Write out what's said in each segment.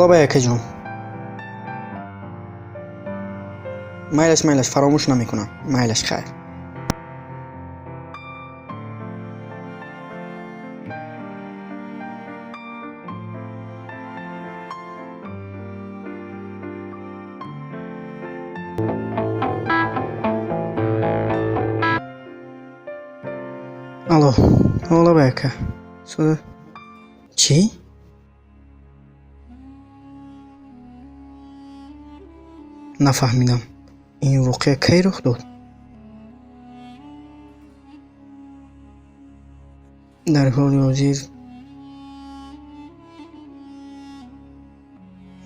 лаба якаҷон. Майлаш фаромӯш намекунам. Майлаш хайр. Алло, лаба яка. Суда. Чӣ? Нафаҳмидам. Ин воқеа кай рух дод? дар ҳоли ҳозир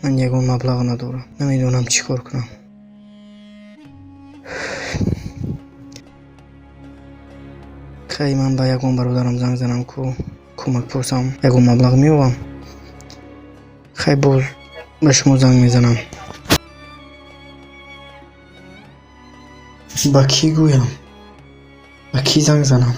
ман ягон маблағ надорам. Намедонам чӣ кор кунам. хай ман ба ягон бародарам занг занам ку кӯмак пурсам, ягон маблағ меёбам. хай боз ба шумо занг мезанам. ба кӣ гӯям? ба кӣ занг занам?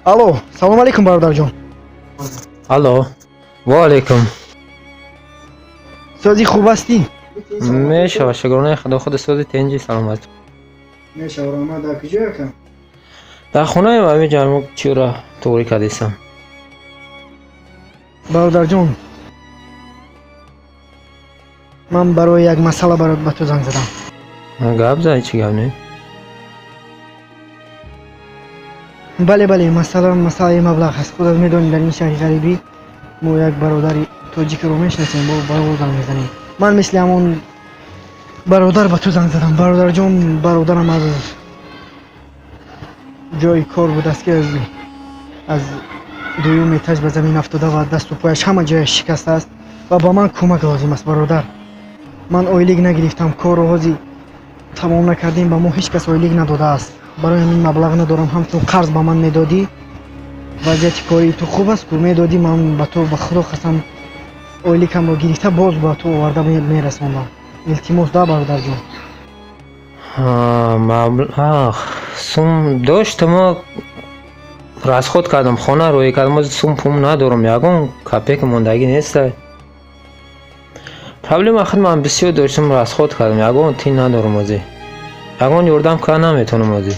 алло, салом алейкум бародарҷон. алло, ва алейкум. сози хуб ҳастӣ? мешава шукронаи худо. худи сози тенҷи саломат. мешава. ман дар куҷо якам? дар хонаем ҳами ҷармо чиёра туғрӣ кардисам. бародарҷон, ман барои як масъала бароят ба ту занг задам. гап зай, чӣ гап не? бале масъалаи маблағ ҳаст. худат медонӣ дар ин шаҳри ғарибӣ мо як бародари тоҷикро мешинасем. ба ӯ занг мезанем. ман мисли ҳамон бародар ба ту занг задам. бародарҷон, бародарам аз ҷои кор будааст ки аз дуюм этаж ба замин афтода ва дасту пояш ҳама ҷояш шикастааст ва ба ман кӯмак лозим аст. бародар, ман ойлик нагирифтам, кору ҳози тамом накардем. ба мо ҳеҷ кас ойлик надодааст. барои ҳамин маблағ надорам. ҳамчун қарз ба ман медодӣ. вазъияти кории ту хуб аст ку медодӣ. ман ба ту ба худо қасам ойликамро гирифта боз ба ту оварда мерасондам. илтимос да бародарҷон. маблағ сум доштам, расход кардам, хона рӯӣ кардам, сум пум надорам, ягон капек мондагӣ нест. проблема худ ман бисёр доштам, расход кардам, ягон тин надорам. озӣ ягон ёрдам кар наметавонам. озӣ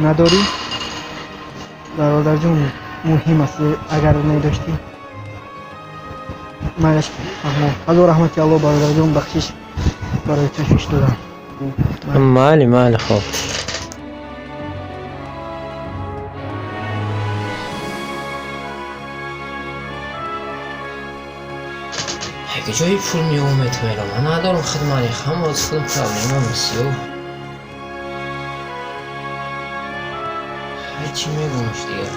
надорӣ? бародарҷон, муҳим аст. агар медоштӣ майлаш фаҳмо. ҳазор раҳмати алло бародарҷон, бахшиш барои ташвиш додам. майли хоб. ҷои пул меомад мерам. ман надорам хидмати ҳама аз худам проблема бисёр. ҳечи мегӯмш дигар.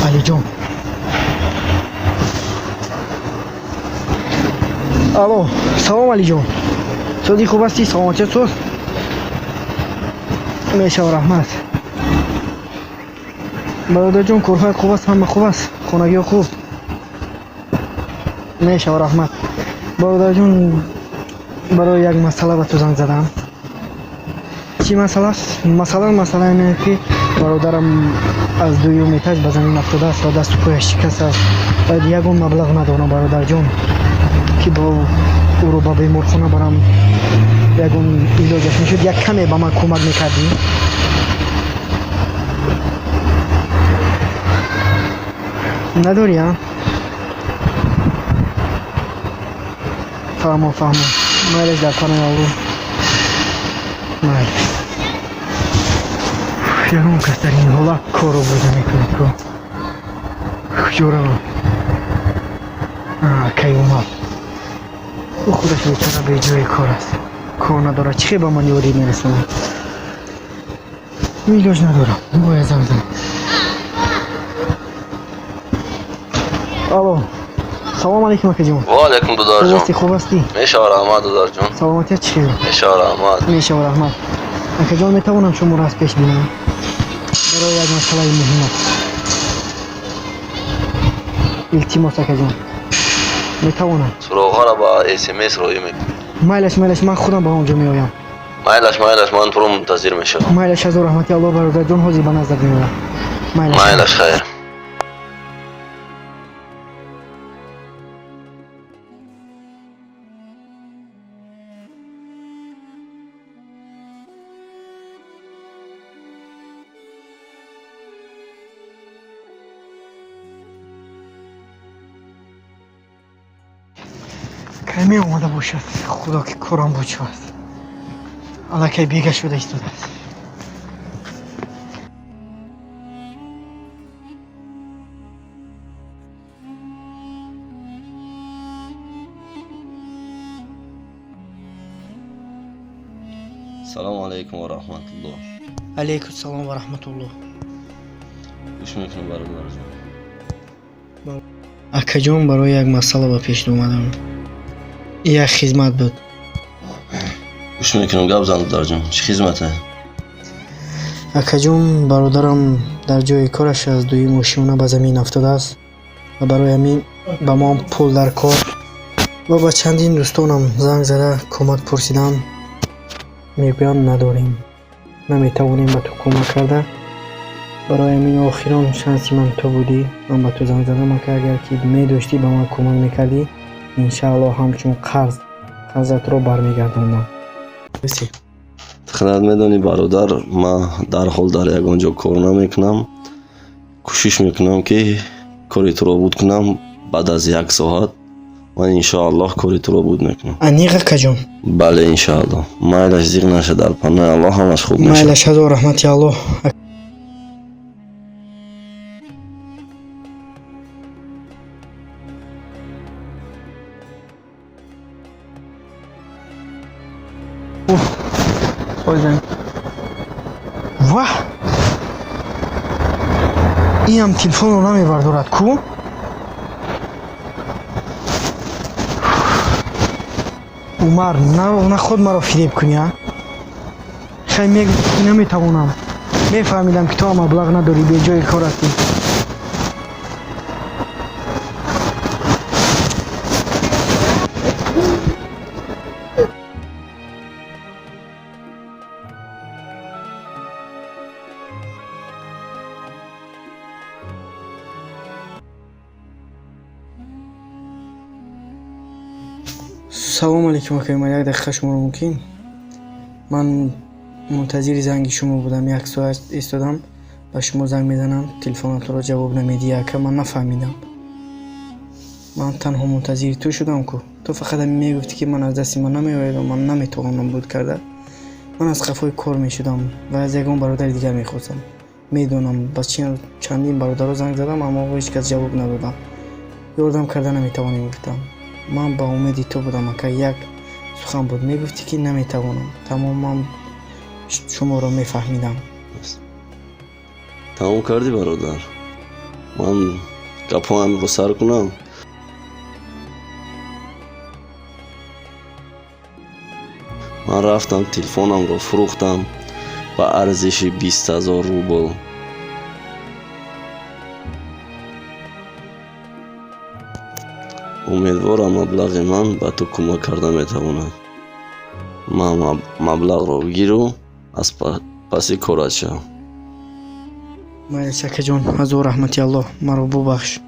алиҷон. алло, салом алиҷон. сози хуб ҳастӣ? саломатият соз? мешава, раҳмат. бародарҷон, корҳоят хуб аст? ҳама хуб аст? хонагиҳо хуб? мешава, раҳмат. бародарҷон, барои як масъала ба ту занг задам. чӣ масъала аст? масъала ине ки бародарам аз дуюм этаж ба замин афтодааст ва дасту пояш шикаст аст. бояд ягон маблағ надорам бародарҷон, ки бо ӯро ба беморхона барам, ягон илоҷаш мешуд. як каме ба ман кӯмак мекардӣ? надорӣ? фаҳмо. майлаш дар панои алло. майли. ягон кас дар ин ҳола корро бурда мекунад ку. куҷо равам? кай омад. ӯ худаш бечара беҷои кор аст. کار نداره چی به من یاری میرسونه ایلاج ندارم باید زنگ بزنم الو سلام علیکم اکا جون و علیکم دودار خوب هستی جان. خوب هستی میشه رحمت دودار جان. سلامتی چی خیلی میشه رحمت. میشه و رحمت اکا جان میتوانم شما را از پیش بینم برای یک مسئله مهم است التماس اکا جان میتوانم سراغ را با SMS روی میکنم. میلش من خودم به اونجا میایم مایلش من تو رو منتظر میشم. میلش از رحمتی الله برادر جان حاضر به نظر میآید مایلش خیر. کمی اومده باشد خدا که کارم بود شد الکی بیگه شده ایستاده است سلام علیکم و رحمت الله. علیکم السلام و رحمت الله گوش میکنم برادر جان. اکا جون برای یک مسئله به پیش اومدم یک خدمت بود گوش میکنم گپ زن دودار جان. چی خدمته؟ اکا جون برادرم در جای کارش از دوی ماشینه به زمین افتاده است و برای همین به ما پول در کار و به چندین دوستانم زنگ زده کمک پرسیدم میگویم نداریم نمیتوانیم به تو کمک کرده برای همین آخران شانسی من تو بودی من به تو زنگ زدم که اگر که میداشتی به من کمک میکردی انشاءالله همچون قرضت رو برمیگرداندم بسی خدمت میدونی برادر ما در حال در یک آنجا کار نمیکنم کوشش میکنم که کاری تو رو بود کنم بعد از یک ساعت و انشاءالله کاری تو رو بود میکنم انیقه کجون بله انشاءالله مایلش زیغ نشه در پناه الله همش خوب میشه میلش از رحمتی الله واه این هم تلفن رو نمیبردارد کو عمر نه خود مرا فریب کنی ها خیلی میگم نمیتوانم میفهمیدم که تو هم مبلغ نداری به جای کار هستی سلام علیکم اکای من یک دقیقه شما رو ممکن من منتظر زنگ شما بودم یک ساعت ایستادم به شما زنگ میزنم تلفنت رو جواب نمیدی اکا من نفهمیدم من تنها منتظر تو شدم کو تو فقط میگفتی که من از دست من نمیآید و من نمیتوانم بود کرده من از قفای کار میشدم و از یگان برادر دیگر میخواستم میدونم بس چندین برادر زنگ زدم اما هیچ کس جواب ندادم یاردم کرده نمیتوانم گفتم من با امیدی تو بودم که یک سخن بود میگفتی که نمیتوانم تماما شما رو میفهمیدم تمام کردی برادر من گپایم رو سر کنم من رفتم تلفنم رو فروختم با ارزش 20,000 روبل امیدوارم مبلغ من به تو کمک کرده میتواند من مبلغ رو بگیرم از پسی کارت شم میلش اکا جان از رحمتی الله مرا ببخش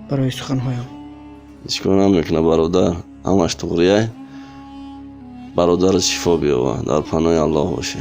برای سخنهایم هیچ کار نمیکنه برادر همش توغریه برادر شفا بیاور در پناه الله باشه